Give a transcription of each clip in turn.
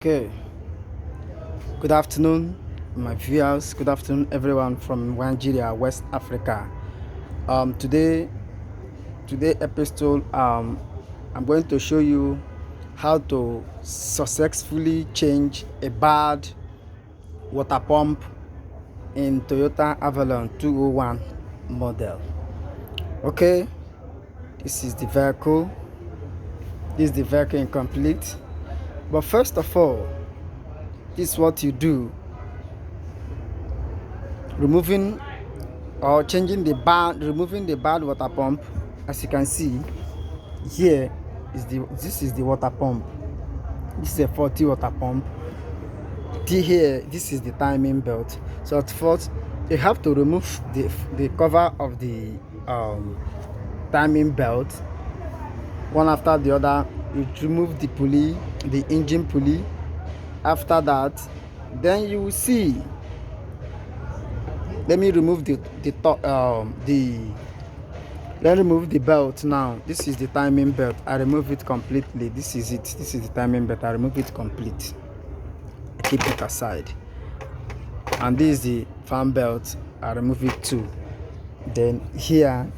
Okay, good afternoon, my viewers. Good afternoon, everyone from Nigeria, West Africa. Today episode, I'm going to show you how to successfully change a bad water pump in Toyota Avalon 201 model. Okay, this is the vehicle. This is the vehicle incomplete. But first of all, this is what you do: removing or changing the bad, removing the bad water pump. As you can see, here is this is the water pump. This is a 40 water pump. Here, this is the timing belt. So at first, you have to remove the cover of the timing belt one after the other. You remove the pulley, the engine pulley. After that, then you will see. Let me remove let's remove the belt now. This is the timing belt. I remove it completely. This is it. This is the timing belt. I remove it complete. I keep it aside. And this is the fan belt. I remove it too. Then here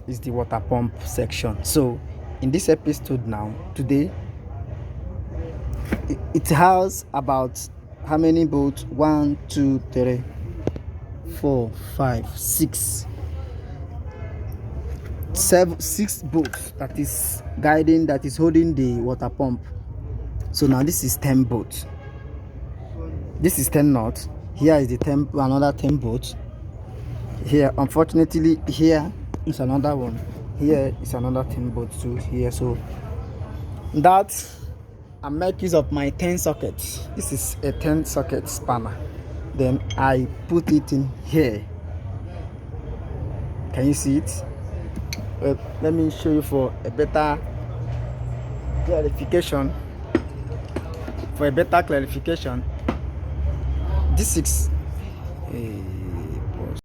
is the water pump section. So in this episode now, today, it has about how many bolts? 1, 2, 3, 4, 5, 6, 6 bolts that is guiding, that is holding the water pump. So now this is 10 bolts. This is 10 knots. Here is the 10, another 10 bolts. Here, unfortunately, here is another one. Here is another 10 bolts too. Here, so that I make use of my 10 sockets. This is a 10 socket spanner. Then I put it in here. Can you see it? Let me show you for a better clarification. This is